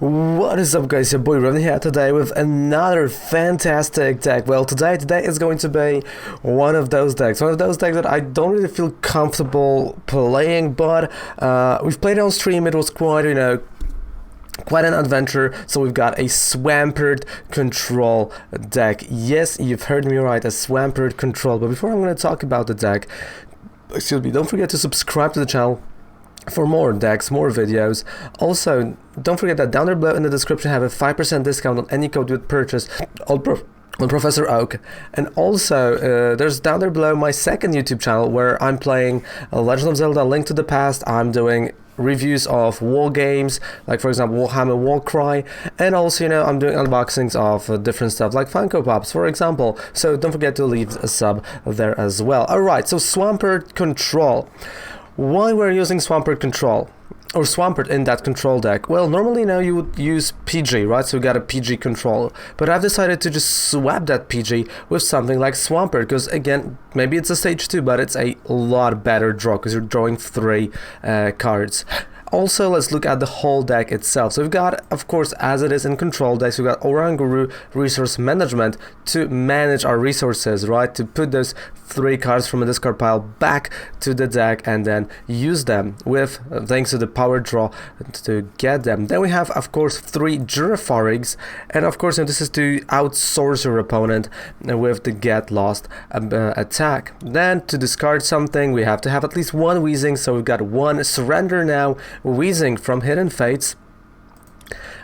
What is up, guys? Your boy Revan here today with another fantastic deck. Well, today is going to be one of those decks that I don't really feel comfortable playing, but we've played it on stream. It was quite, quite an adventure. So we've got a Swampert CONTROL deck. Yes, you've heard me right, a Swampert CONTROL. But before I'm going to talk about the deck, excuse me, don't forget to subscribe to the channel for more decks, more videos. Also, don't forget that down there below in the description I have a 5% discount on any code with purchase on Professor Oak. And also, there's down there below my second YouTube channel where I'm playing Legend of Zelda: Link to the Past. I'm doing reviews of war games, like for example Warhammer Warcry, and also I'm doing unboxings of different stuff like Funko Pops, for example. So don't forget to leave a sub there as well. Alright, so Swampert CONTROL. Why we're using Swampert CONTROL, or Swampert in that control deck? Well, normally now you would use PG, right? So we got a PG control, but I've decided to just swap that PG with something like Swampert, because again, maybe it's a stage 2, but it's a lot better draw, because you're drawing 3 cards. Also, let's look at the whole deck itself. So we've got, of course, as it is in control decks, we've got Oranguru Resource Management to manage our resources, right? To put those 3 cards from a discard pile back to the deck and then use them with, thanks to the power draw, to get them. Then we have, of course, 3 Girafarigs, and of course, this is to outsource your opponent with the Get Lost attack. Then to discard something, we have to have at least 1 Weezing, so we've got 1 Surrender Now Weezing from Hidden Fates.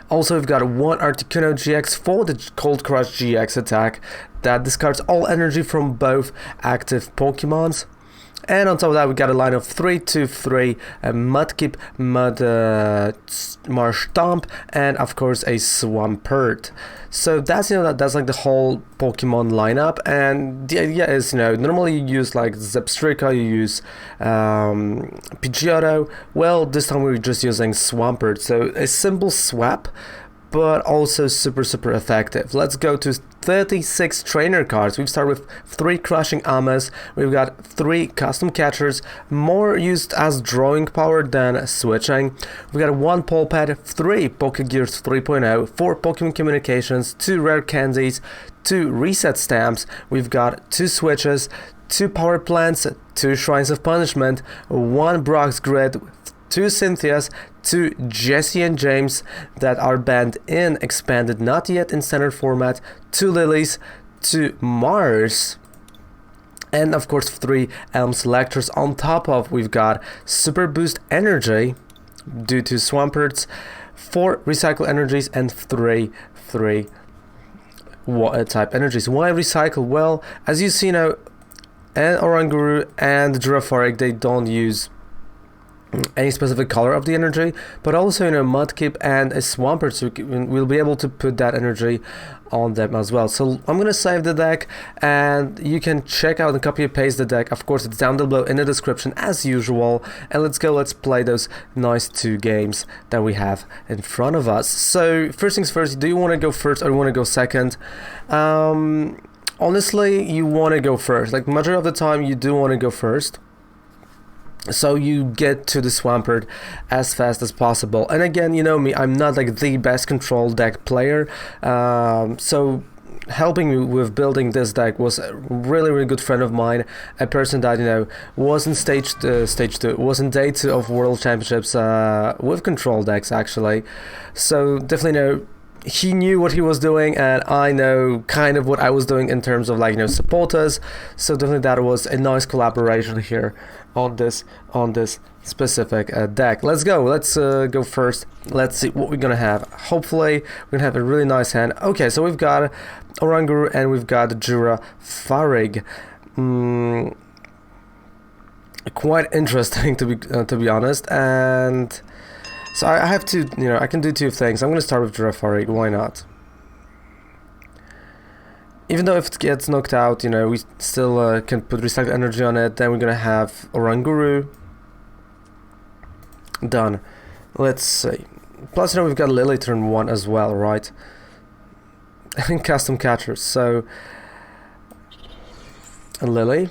Also, we've got 1 Articuno-GX for the Cold Crush GX attack that discards all energy from both active Pokemons. And on top of that, we got a line of 3/2/3, a Mudkip, Marshtomp, and of course a Swampert. So that's that's like the whole Pokemon lineup. And the idea is normally you use like Zebstrika, you use Pidgeotto. Well, this time we're just using Swampert. So a simple swap, but also super effective. Let's go to 36 trainer cards. We've started with 3 Crushing Hammers. We've got 3 custom catchers, more used as drawing power than switching. We've got 1 Pal Pad, 3 Pokégears 3.0, 4 Pokémon Communications, 2 Rare Candies, 2 Reset Stamps. We've got 2 Switches, 2 Power Plants, 2 Shrines of Punishment, 1 Brock's Grid, 2 Cynthias, 2 Jessie and James that are banned in expanded, not yet in standard format, 2 Lilies, 2 Mars, and of course 3 Elm Selectors. On top of, we've got Super Boost Energy due to Swamperts, 4 Recycle Energies, and 3 Water type energies. Why Recycle? Well, as you see now, and Oranguru and Girafarig, they don't use any specific color of the energy, but also Mudkip and a Swampert, so we'll be able to put that energy on them as well. So I'm gonna save the deck, and you can check out and copy and paste the deck. Of course, it's down below in the description as usual. And let's play those nice 2 games that we have in front of us. So first things first, do you want to go first or you want to go second? Honestly, you want to go first. Like, majority of the time you do want to go first, so you get to the Swampert as fast as possible. And again, you know me, I'm not like the best control deck player, so helping me with building this deck was a really good friend of mine, a person that was in stage 2, was in day 2 of World Championships with control decks actually. So definitely he knew what he was doing, and I know kind of what I was doing in terms of supporters. So definitely that was a nice collaboration here on this specific deck. Let's go first. Let's see what we're gonna have. Hopefully we're gonna have a really nice hand. Okay, so we've got Oranguru and we've got Girafarig. Quite interesting to be honest. And so I have to, I can do 2 things. I'm going to start with Girafarig, why not? Even though if it gets knocked out, we still can put Recycle Energy on it. Then we're going to have Oranguru. Done. Let's see. Plus, we've got Lillie turn 1 as well, right? And custom catchers. So, Lillie.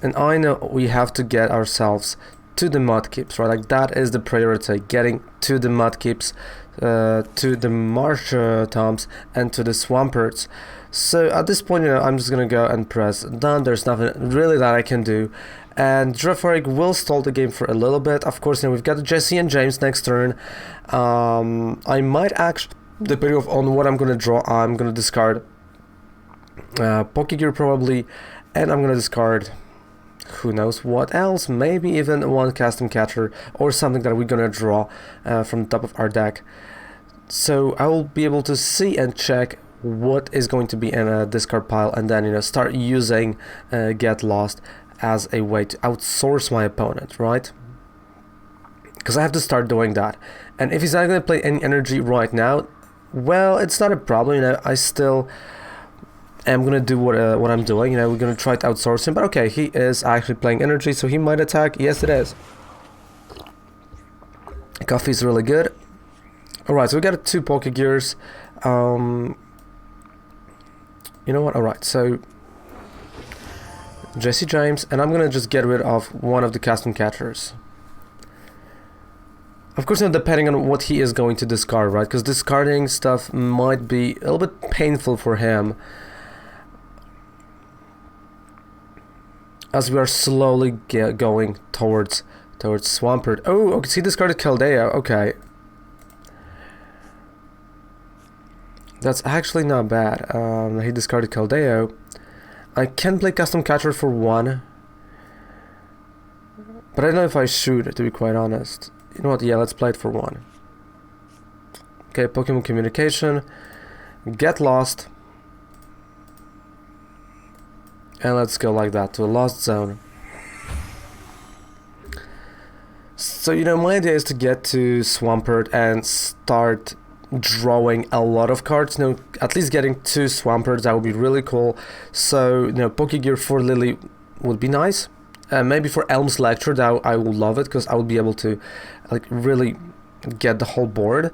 And I know we have to get ourselves to the Mudkips, right? Like that is the priority, getting to the Mudkips, to the Marshtomps, and to the Swamperts. So at this point, you know, I'm just gonna go and press done. There's nothing really that I can do, and Girafarig will stall the game for a little bit. Of course, you know, we've got Jessie and James next turn. I might actually, depending on what I'm gonna draw, I'm gonna discard Pokégear probably, and I'm gonna discard who knows what else, maybe even one custom catcher or something that we're gonna draw from the top of our deck. So I will be able to see and check what is going to be in a discard pile, and then, you know, start using Get Lost as a way to outsource my opponent, right? Because I have to start doing that. And if he's not going to play any energy right now, well, it's not a problem, you know. I still am going to do what I'm doing, you know. We're going to try to outsource him, but okay, he is actually playing energy, so he might attack. Yes, it is. Coffee is really good. Alright, so we got 2 Pokégears. You know what? Alright, so Jessie James, and I'm gonna just get rid of one of the custom catchers. Of course, you know, depending on what he is going to discard, right? Because discarding stuff might be a little bit painful for him, as we are slowly going towards Swampert. Oh, okay, so he discarded Keldeo. Okay. That's actually not bad. He discarded Keldeo. I can play custom catcher for 1, but I don't know if I should, to be quite honest. You know what? Yeah, let's play it for 1. Okay, Pokémon Communication, Get Lost, and let's go like that to a Lost Zone. So, you know, my idea is to get to Swampert and start drawing a lot of cards. You know, at least getting 2 Swamperts, that would be really cool. So, you know, Pokégear for Lillie would be nice. Maybe for Elm's Lecture, that I will love it, because I will be able to, like, really get the whole board.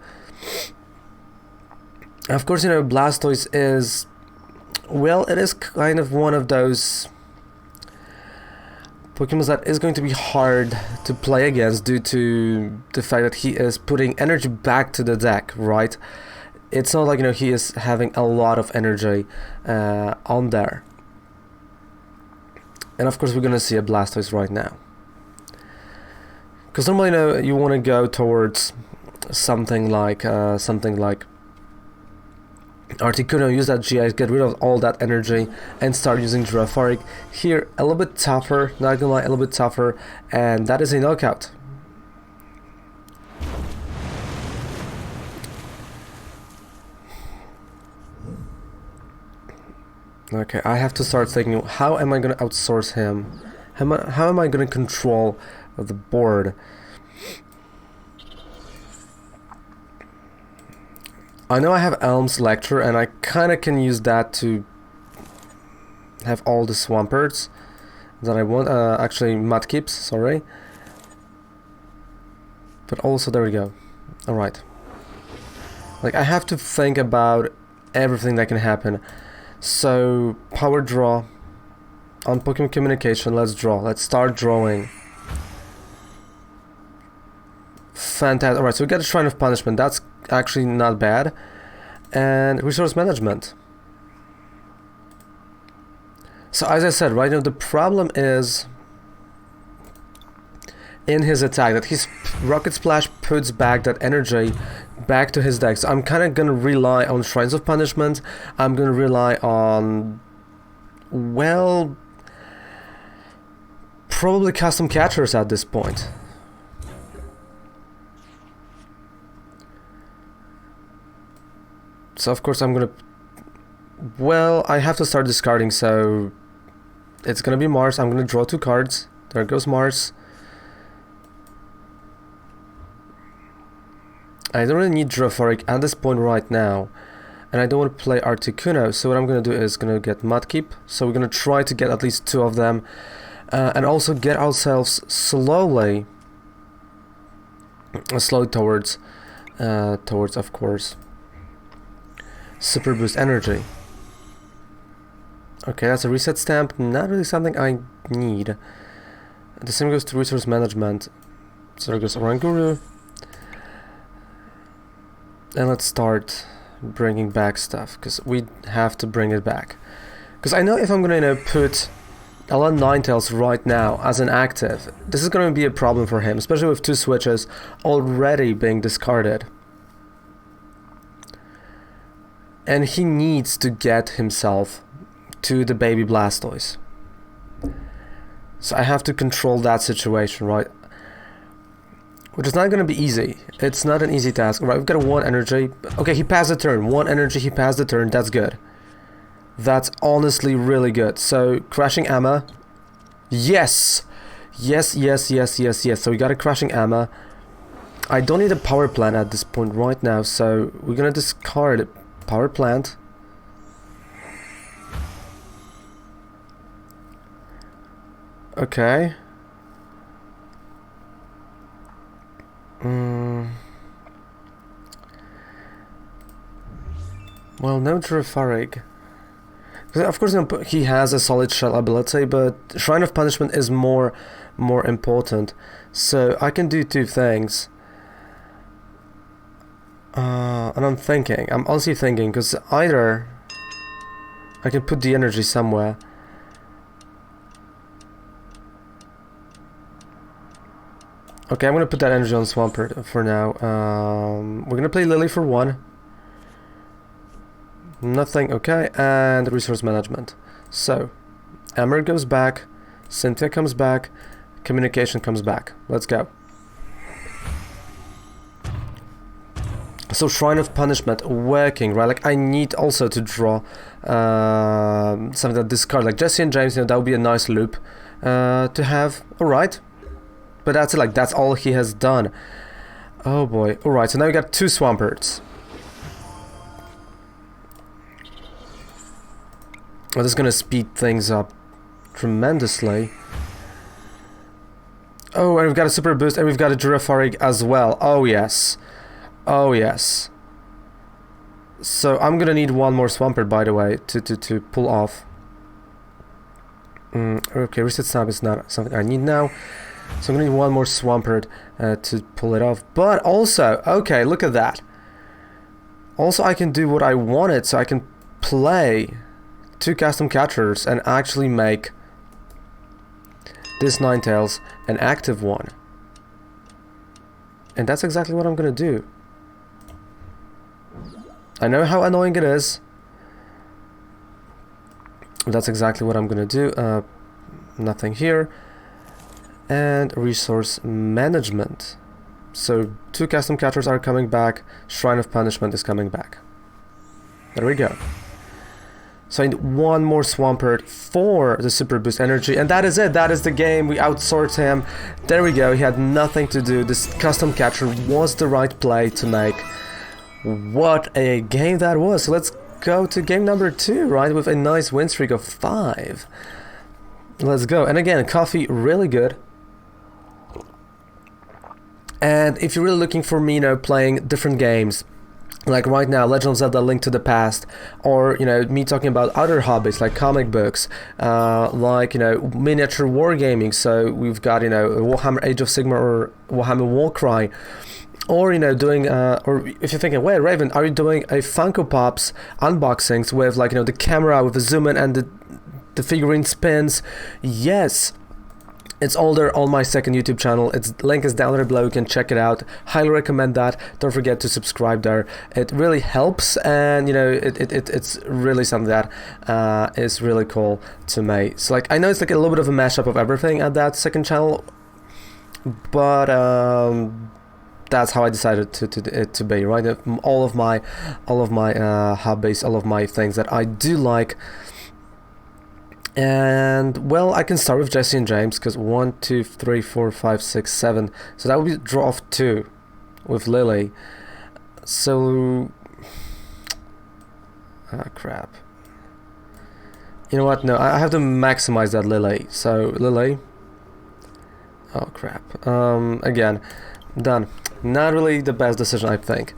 Of course, you know, Blastoise is, well, it is kind of one of those Pokemon that is going to be hard to play against due to the fact that he is putting energy back to the deck, right? It's not like, you know, he is having a lot of energy on there. And of course, we're gonna see a Blastoise right now. Because normally, you know, you want to go towards something like Articuno, use that GX, get rid of all that energy, and start using Girafarig. Here, a little bit tougher, not gonna lie, a little bit tougher, and that is a knockout. Okay, I have to start thinking, how am I gonna outsource him? How am I gonna control the board? I know I have Elm's Lecture, and I kind of can use that to have all the Swamperts that I want. Actually, Mudkips, sorry. But also, there we go. Alright. Like, I have to think about everything that can happen. So, power draw. On Pokémon Communication, let's draw. Let's start drawing. Fantastic. Alright, so we got a Shrine of Punishment. That's actually not bad. And resource management. So as I said, right now the problem is in his attack, that his Rocket Splash puts back that energy back to his deck. So I'm kind of gonna rely on Shrines of Punishment. I'm gonna rely on, well, probably custom catchers at this point. So of course I'm gonna, well, I have to start discarding, so it's gonna be Mars. I'm gonna draw 2 cards. There goes Mars. I don't really need Girafarig at this point right now, and I don't want to play Articuno, so what I'm gonna do is gonna get Mudkip. So we're gonna try to get at least 2 of them, and also get ourselves slowly towards of course Super Boost Energy. Okay, that's a Reset Stamp, not really something I need. The same goes to resource management. So there goes Oranguru. And let's start bringing back stuff, because we have to bring it back. Because I know if I'm gonna put a lot of Ninetales right now as an active, this is gonna be a problem for him, especially with 2 switches already being discarded. And he needs to get himself to the baby Blastoise. So I have to control that situation, right? Which is not going to be easy. It's not an easy task. Right, we've got a 1 energy. Okay, he passed the turn. 1 energy, he passed the turn. That's good. That's honestly really good. So, Crushing Hammer. Yes! Yes, yes, yes, yes, yes. So we got a Crushing Hammer. I don't need a Power Plant at this point right now, so we're going to discard Power Plant. Okay. Well, no Girafarig. Of course, he has a solid shell ability, but Shrine of Punishment is more important. So I can do 2 things. And I'm honestly thinking, because either I can put the energy somewhere. Okay, I'm gonna put that energy on Swampert for now. We're gonna play Lillie for 1. Nothing, okay, and resource management. So, Hammer goes back, Cynthia comes back, Communication comes back. Let's go. So Shrine of Punishment working, right? Like I need also to draw something that discard, like Jessie and James. You know, that would be a nice loop to have. All right. But that's it, like, that's all he has done. Oh boy. Alright, so now we got 2 Swamperts. Well, this is gonna speed things up tremendously. Oh, and we've got a Super Boost, and we've got a Girafarig as well. Oh yes. Oh yes. So I'm gonna need 1 more Swampert, by the way, to pull off. Okay, Reset Stamp is not something I need now. So I'm gonna need 1 more Swampert to pull it off. But also, okay, look at that. Also, I can do what I wanted, so I can play 2 custom catchers and actually make this Ninetales an active one. And that's exactly what I'm gonna do. I know how annoying it is. That's exactly what I'm gonna do. Nothing here. And resource management. So 2 custom catchers are coming back. Shrine of Punishment is coming back. There we go. So I need 1 more Swampert for the Super Boost energy, and that is it. That is the game. We outsort him. There we go. He had nothing to do. This custom catcher was the right play to make. What a game that was. So let's go to game number 2, right, with a nice win streak of 5. Let's go. And again, coffee, really good. And if you're really looking for me, you know, playing different games, like right now, Legend of Zelda: Link to the Past, or, you know, me talking about other hobbies like comic books, like, you know, miniature wargaming. So we've got, you know, Warhammer Age of Sigmar or Warhammer Warcry, or, you know, doing, or if you're thinking, wait, Raven, are you doing a Funko Pops unboxings with, like, you know, the camera with the zoom in and the figurine spins? Yes. It's all there on my second YouTube channel. Its link is down there below. You can check it out. Highly recommend that. Don't forget to subscribe there. It really helps, and you know, it's really something that is really cool to me. So like, I know it's like a little bit of a mashup of everything at that second channel, but that's how I decided to be, right? All of my hobbies, all of my things that I do like. And well, I can start with Jessie and James, because 1, 2, 3, 4, 5, 6, 7. So that would be draw of 2 with Lillie. So crap. You know what? No, I have to maximize that Lillie. So Lillie. Oh crap. Again, done. Not really the best decision, I think.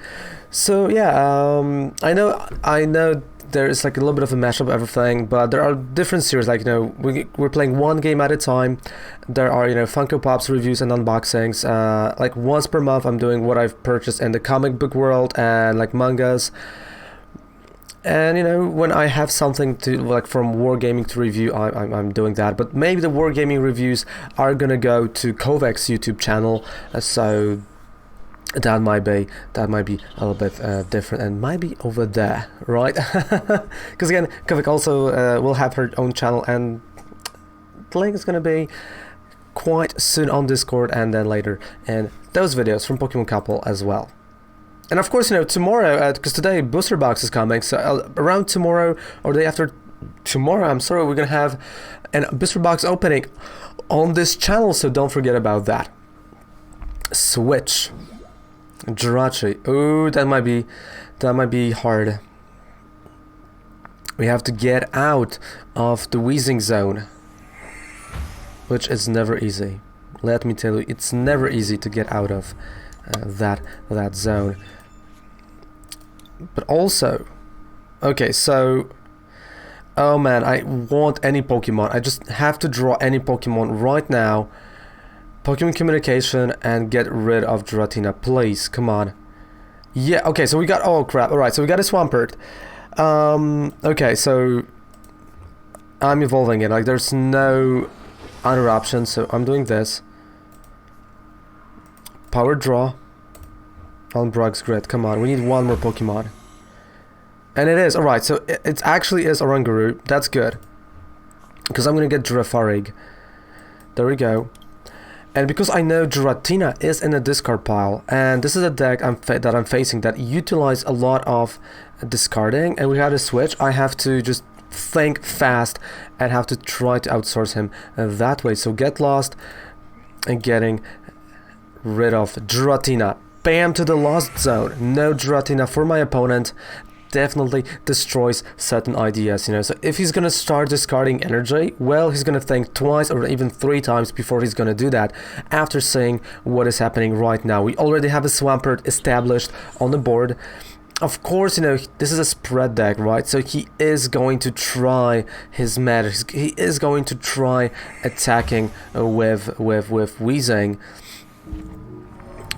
So yeah, I know there is like a little bit of a mashup of everything, but there are different series, like, you know, we're playing one game at a time. There are, you know, Funko Pops reviews and unboxings. Like once per month I'm doing what I've purchased in the comic book world and like mangas. And, you know, when I have something to, like, from wargaming to review, I'm doing that. But maybe the wargaming reviews are gonna go to Kovac's YouTube channel, so that might be a little bit different, and might be over there, right? Because again, Kovac also will have her own channel, and the link is gonna be quite soon on Discord, and then later in those videos from Pokemon Couple as well. And of course, you know, tomorrow, because today Booster Box is coming, so around tomorrow or the day after tomorrow, I'm sorry, we're gonna have a Booster Box opening on this channel, so don't forget about that. Switch. Jirachi. Ooh, that might be hard. We have to get out of the Weezing zone, which is never easy. Let me tell you, it's never easy to get out of that zone. But also, okay, so, oh man, I want any Pokemon. I just have to draw any Pokemon right now. Pokémon Communication and get rid of Giratina, please, come on. Yeah, okay, so we got, oh crap, alright, so we got a Swampert. Okay, so I'm evolving it, like there's no other option, so I'm doing this. Power Draw on Brug's Grid, come on, we need one more Pokemon. And it is, alright, so it actually is Oranguru, that's good. Because I'm gonna get Girafarig. There we go. And because I know Giratina is in a discard pile, and this is a deck that I'm facing that utilize a lot of discarding, and we had a switch, I have to just think fast and have to try to outsource him that way. So get lost and getting rid of Giratina. Bam, to the lost zone. No Giratina for my opponent. Definitely destroys certain ideas, you know. So if he's gonna start discarding energy, well, he's gonna think twice or even 3 times before he's gonna do that, after seeing what is happening right now. We already have a Swampert established on the board. Of course, you know, this is a spread deck, right? So he is going to try his magic. He is going to try attacking with Weezing,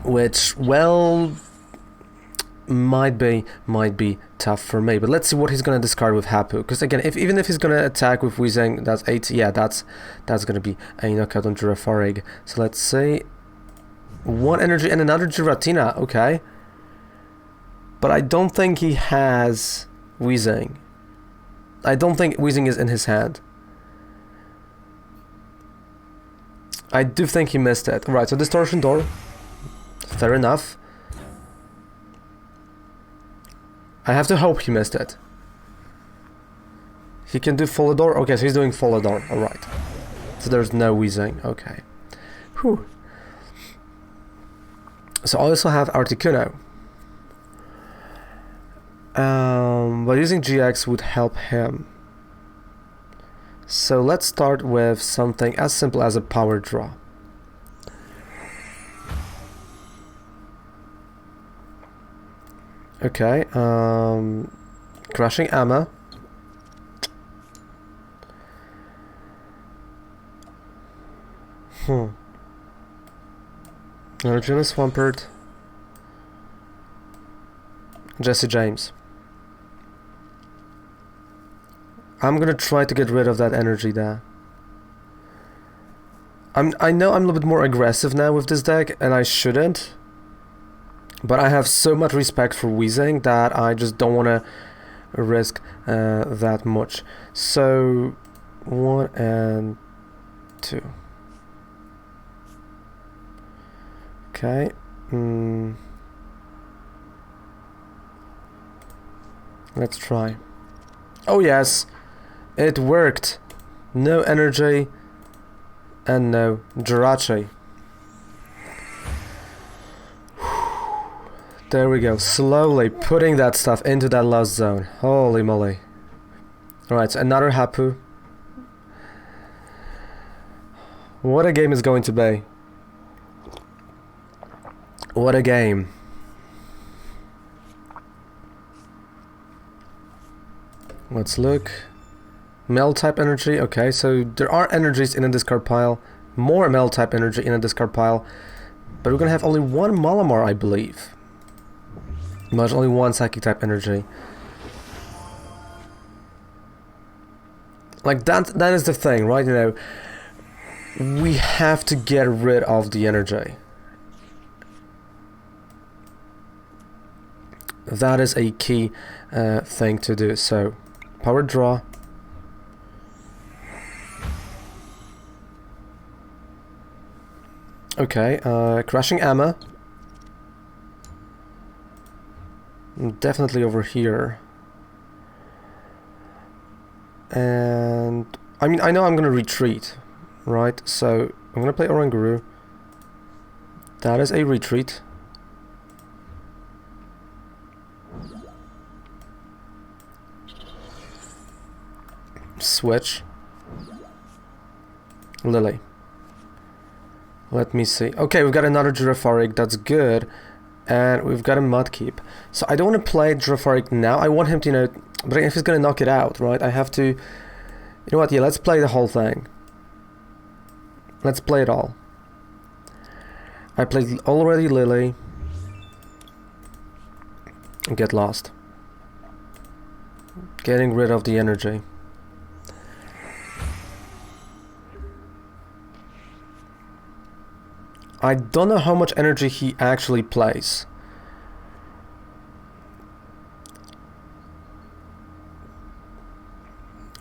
which, well, might be tough for me. But let's see what he's gonna discard with Hapu, because again, even if he's gonna attack with Weezing, that's 8, yeah, that's gonna be a knockout on Girafarig. So let's see, 1 energy and another Giratina, okay, but I don't think he has Weezing. I don't think Weezing is in his hand. I do think he missed it. Right, so Distortion Door, fair enough. I have to hope he missed it. He can do Folidor? Okay, so he's doing Folidor, alright. So there's no Weezing, okay. Whew. So I also have Articuno. But using GX would help him. So let's start with something as simple as a Power Draw. Okay, Crushing Hammer. Original Swampert. Jessie James. I'm gonna try to get rid of that energy there. I know I'm a little bit more aggressive now with this deck, and I shouldn't. But I have so much respect for Weezing that I just don't want to risk that much. So 1 and 2. Okay. Let's try. Oh yes, it worked. No energy and no Jirachi. There we go, slowly putting that stuff into that lost zone. Holy moly. Alright, so another Hapu. What a game is going to be. What a game. Let's look. Mel type energy. Okay, so there are energies in a discard pile. More Mel type energy in a discard pile. But we're gonna have only one Malamar, I believe. There's only one Psychic type energy. Like that is the thing, right? You know, we have to get rid of the energy. That is a key thing to do. So, power draw. Okay, Crushing Hammer. Definitely over here. And I mean, I know I'm gonna retreat, right? So I'm gonna play Oranguru. That is a retreat. Switch. Lillie. Let me see. Okay, we've got another Girafarig, that's good. And we've got a Mudkip. So I don't want to play Girafarig now. I want him to, you know, but if he's going to knock it out, right, I have to, you know what, yeah, let's play the whole thing. Let's play it all. I played already Lillie. Get lost. Getting rid of the energy. I don't know how much energy he actually plays.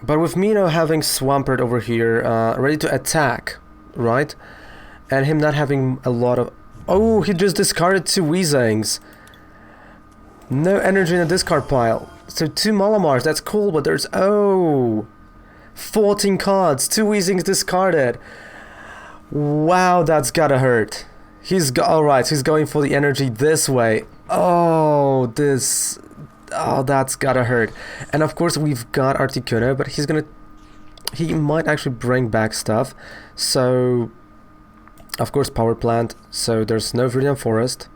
But with me, you know, having Swampert over here, ready to attack, right? And him not having a lot of... Oh, he just discarded 2 Weezings. No energy in the discard pile. So 2 Malamars, that's cool, but there's... Oh! 14 cards, 2 Weezings discarded. Wow, that's gotta hurt. Alright, so he's going for the energy this way. Oh, this... Oh, that's gotta hurt. And of course we've got Articuno, but he might actually bring back stuff. So, of course, Power Plant. So there's no Viridian Forest.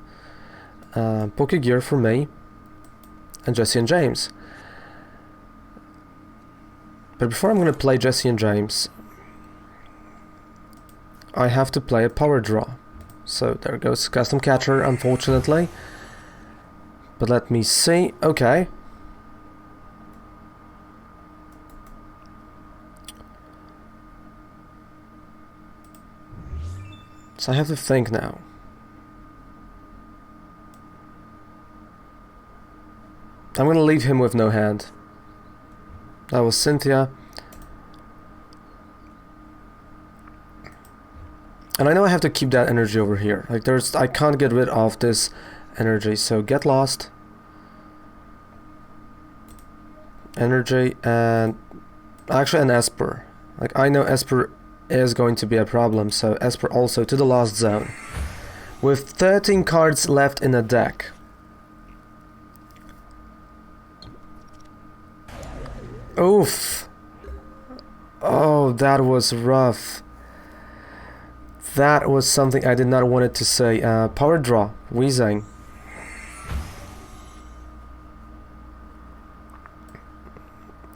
Pokégear for me. And Jessie and James. But before I'm gonna play Jessie and James, I have to play a power draw. So there goes Custom Catcher, unfortunately. But let me see. Okay. So I have to think now. I'm gonna leave him with no hand. That was Cynthia. And I know I have to keep that energy over here. Like I can't get rid of this energy. So get lost. Energy and actually an Esper. Like I know Esper is going to be a problem. So Esper also to the lost zone. With 13 cards left in the deck. Oof. Oh, that was rough. That was something I did not want it to say. Power draw, Weezing.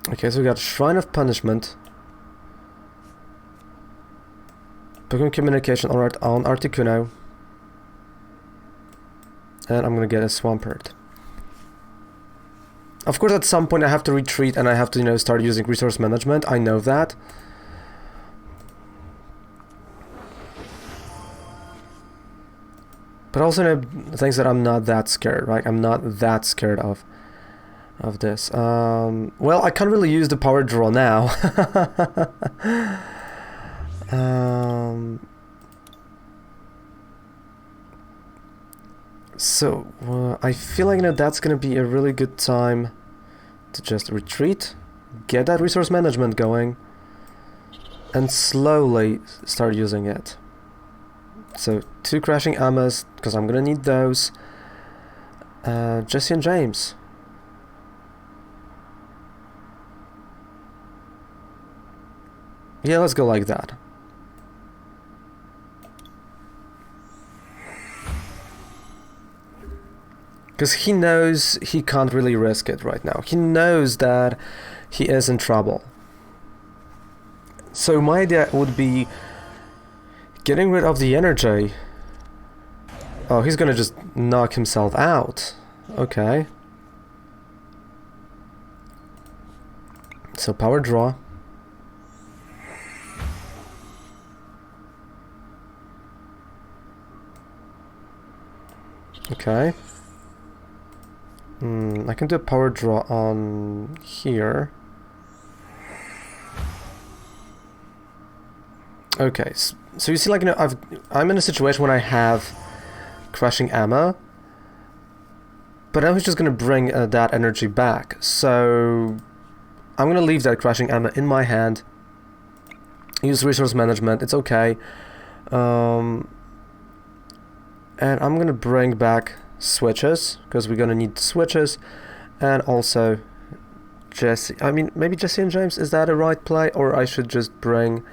Okay, so we got Shrine of Punishment. Pokémon Communication on Articuno. And I'm gonna get a Swampert. Of course, at some point I have to retreat and I have to, you know, start using resource management. I know that. But also, you know, things that I'm not that scared, right? I'm not that scared of this. Well, I can't really use the power draw now. So I feel like, you know, that's gonna be a really good time to just retreat, get that resource management going, and slowly start using it. So 2 Crushing Hammers, because I'm gonna need those. Jessie and James. Yeah, let's go like that. Because he knows he can't really risk it right now. He knows that he is in trouble. So my idea would be getting rid of the energy. Oh, he's gonna just knock himself out. Okay. So power draw. Okay. I can do a power draw on here. Okay, so you see, like, you know, I'm in a situation when I have Crushing Hammer, but I was just gonna bring that energy back. So I'm gonna leave that Crushing Hammer in my hand. Use resource management. It's okay. And I'm gonna bring back switches, because we're gonna need switches, and also Jessie. I mean, maybe Jessie and James, is that a right play, or I should just bring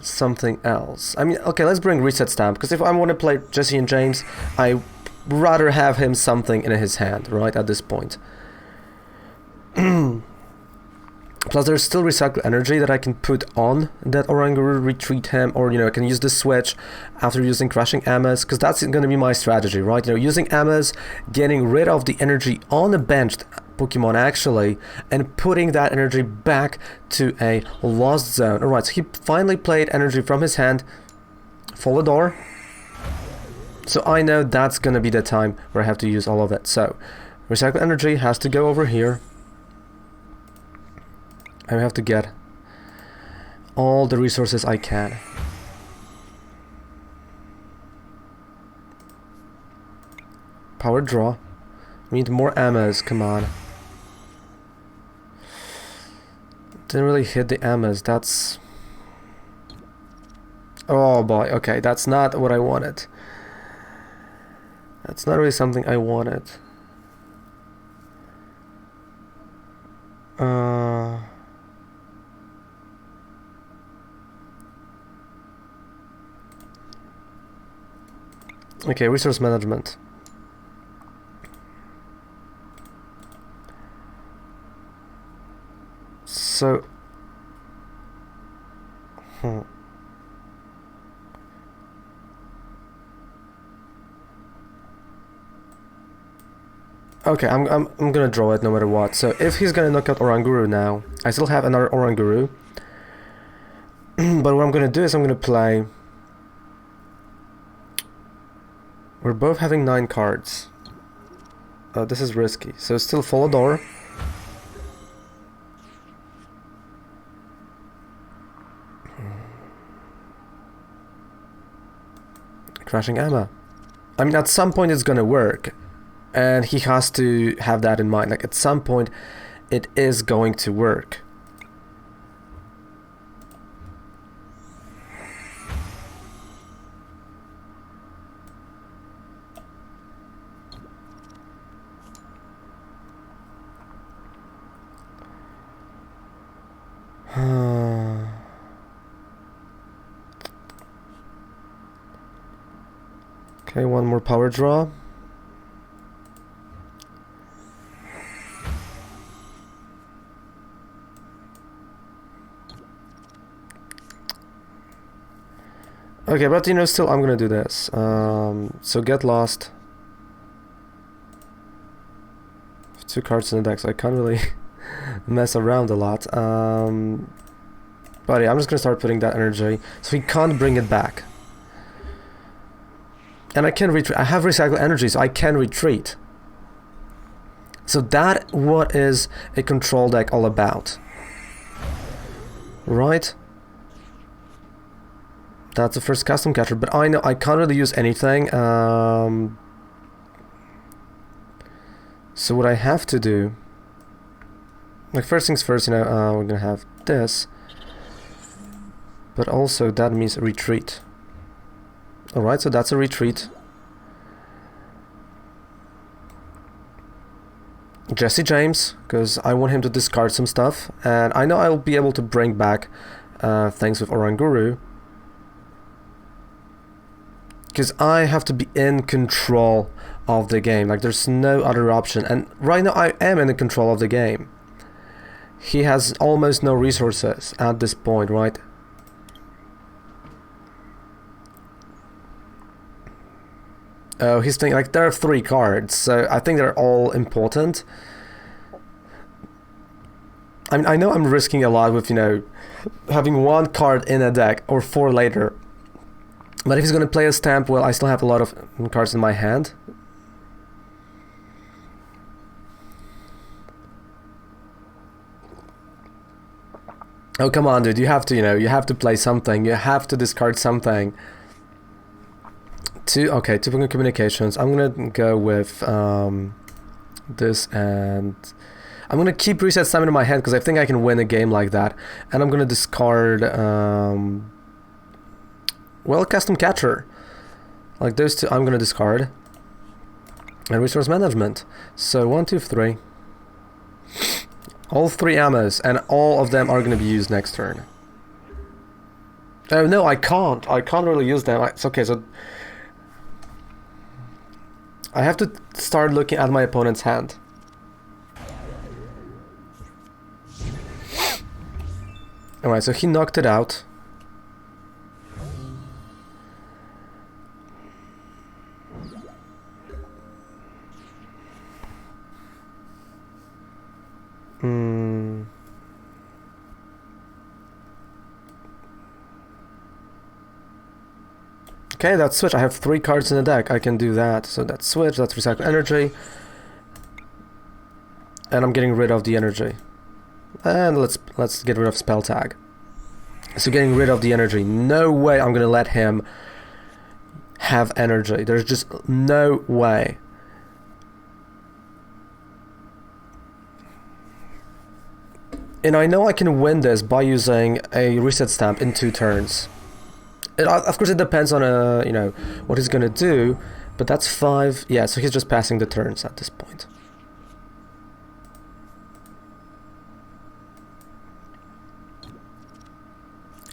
something else? I mean, okay, let's bring Reset Stamp, because if I want to play Jessie and James, I rather have him something in his hand, right, at this point. Plus, there's still Recycle Energy that I can put on that Oranguru, retreat him, or, you know, I can use the switch after using Crushing Hammers, because that's going to be my strategy, right? You know, using Hammers, getting rid of the energy on a benched Pokemon, actually, and putting that energy back to a lost zone. Alright, so he finally played energy from his hand. Follow door. So I know that's going to be the time where I have to use all of it. So, Recycle Energy has to go over here. I have to get all the resources I can. Power draw. We need more ammos, come on. Didn't really hit the ammos, that's... Oh boy, okay, that's not what I wanted. That's not really something I wanted. Okay, resource management. So... Okay, I'm gonna draw it no matter what. So if he's gonna knock out Oranguru now, I still have another Oranguru. But what I'm gonna do is I'm gonna play... We're both having 9 cards. This is risky. So still follow door. Crushing Hammer. I mean, at some point it's gonna work. And he has to have that in mind. Like, at some point it is going to work. Okay, one more power draw. Okay, but you know, still I'm gonna do this. So get lost. 2 cards in the deck, so I can't really mess around a lot. But yeah, I'm just gonna start putting that energy, so he can't bring it back. And I can retreat. I have Recycle Energy, so I can retreat. So that what is a control deck all about, right? That's the first custom catcher, but I know I can't really use anything. So what I have to do, like, first things first, you know, we're gonna have this, but also that means a retreat. Alright, so that's a retreat. Jessie James, because I want him to discard some stuff, and I know I'll be able to bring back things with Oranguru. because I have to be in control of the game. Like, there's no other option, and right now I am in the control of the game. He has almost no resources at this point, right? Oh, he's thinking, like, there are 3 cards, so I think they're all important. I mean, I know I'm risking a lot with, you know, having 1 card in a deck, or 4 later. But if he's gonna play a stamp, well, I still have a lot of cards in my hand. Oh, come on, dude, you have to, you know, you have to play something. You have to discard something. Two Pokémon Communications. I'm gonna go with this, and I'm gonna keep Reset Stamp in my hand because I think I can win a game like that. And I'm gonna discard, well, Custom Catcher. Like those 2, I'm gonna discard. And Resource Management. So 1, 2, 3. All 3 ammos, and all of them are gonna be used next turn. Oh no, I can't. I can't really use them. It's okay. So I have to start looking at my opponent's hand. Alright, so he knocked it out. Okay, that's Switch. I have 3 cards in the deck. I can do that. So that's Switch, that's Recycle Energy. And I'm getting rid of the energy. And let's get rid of Spell Tag. So getting rid of the energy. No way I'm gonna let him have energy. There's just no way. And I know I can win this by using a Reset Stamp in 2 turns. Of course, it depends on you know, what he's gonna do, but that's 5. Yeah, so he's just passing the turns at this point.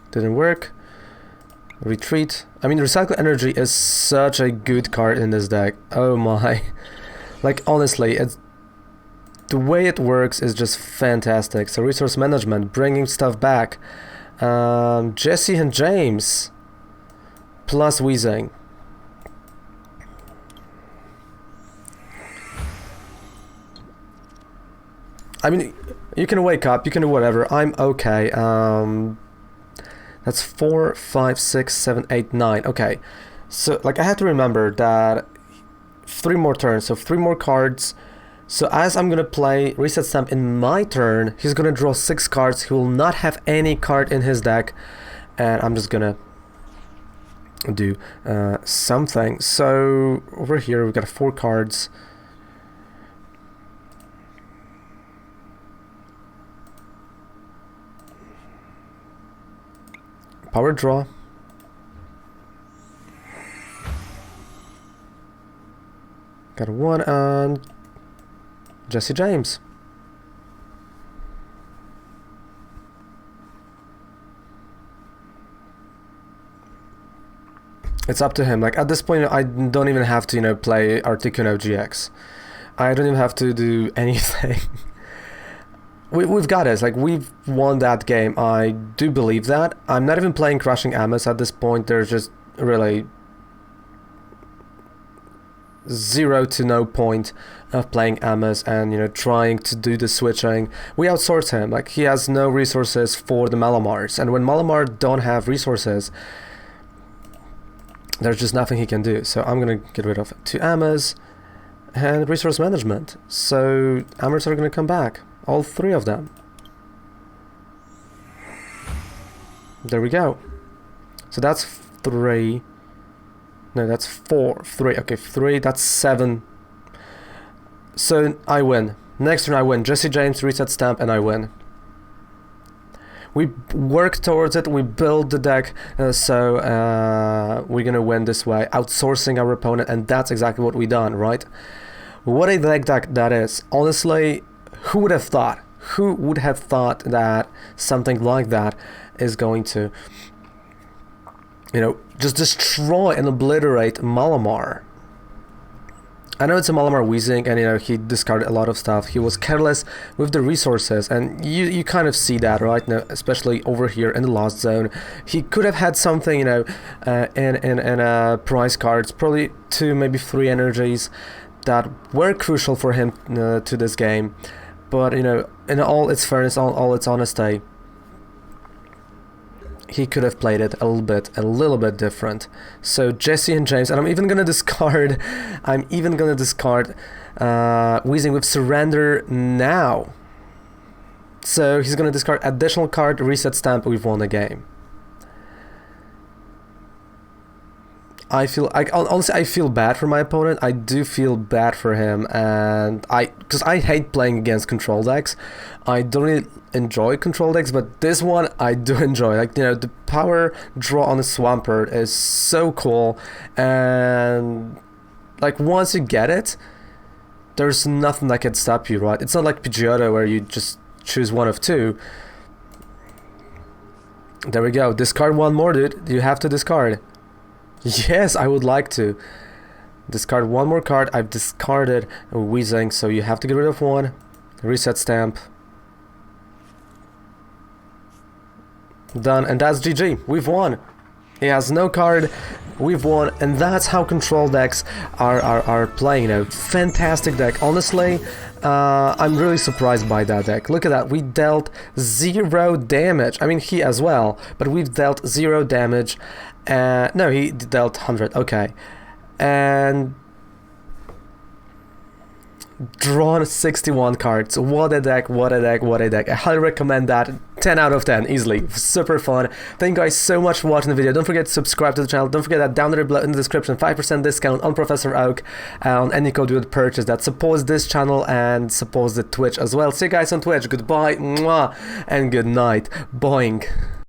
Didn't work. Retreat. I mean, Recycle Energy is such a good card in this deck. Oh my! Like, honestly, it's the way it works is just fantastic. So Resource Management, bringing stuff back. Jessie James. Plus Weezing. I mean, you can wake up, you can do whatever. I'm okay. That's 4, 5, 6, 7, 8, 9. Okay. So, like, I have to remember that 3 more turns, so 3 more cards. So as I'm gonna play Reset Stamp in my turn, he's gonna draw 6 cards. He will not have any card in his deck, and I'm just gonna do something. So over here we've got 4 cards. Power draw. Got 1 on Jessie James. It's up to him. Like, at this point, I don't even have to, you know, play Articuno-GX. I don't even have to do anything. We've got it. Like, we've won that game. I do believe that. I'm not even playing Crushing Hammer at this point. There's just really 0 to no point of playing Amos and, you know, trying to do the switching. We outsource him. Like, he has no resources for the Malamars, and when Malamar don't have resources, there's just nothing he can do. So I'm gonna get rid of 2 Amos and Resource Management. So Amos are gonna come back, all 3 of them. There we go. So that's 3. No, that's 4. 3. Okay, 3. That's 7. So I win. Next turn I win. Jessie James, Reset Stamp, and I win. We work towards it. We build the deck. So we're gonna win this way, outsourcing our opponent, and that's exactly what we done, right? What a deck that is. Honestly, who would have thought? Who would have thought that something like that is going to you know, just destroy and obliterate Malamar. I know it's a Malamar Weezing, and you know, he discarded a lot of stuff. He was careless with the resources, and you kind of see that right now, especially over here in the Lost Zone. He could have had something, you know, in prize cards, probably 2, maybe 3 energies that were crucial for him to this game. But you know, in all its fairness, all its honesty, he could have played it a little bit different. So Jessie and James, and I'm even gonna discard Weezing with Surrender now. So he's gonna discard additional card, Reset Stamp, we've won the game. Honestly, I feel bad for my opponent. I do feel bad for him, and because I hate playing against control decks. I don't really enjoy control decks, but this one I do enjoy. Like, you know, the power draw on the Swampert is so cool, and like once you get it, there's nothing that can stop you, right? It's not like Pidgeotto where you just choose one of 2. There we go. Discard one more, dude. You have to discard. Yes, I would like to. Discard one more card. I've discarded a Weezing, so you have to get rid of 1. Reset Stamp. Done, and that's GG. We've won. He has no card. We've won, and that's how control decks are playing now. Fantastic deck. Honestly, I'm really surprised by that deck. Look at that. We dealt 0 damage. I mean, he as well, but we've dealt 0 damage. No, he dealt 100. Okay, and drawn 61 cards. What a deck, what a deck, what a deck. I highly recommend that. 10 out of 10, easily. Super fun. Thank you guys so much for watching the video. Don't forget to subscribe to the channel. Don't forget that down there below in the description, 5% discount on Professor Oak on any code you would purchase that supports this channel and supports the Twitch as well. See you guys on Twitch. Goodbye, mwah, and good night. Boing.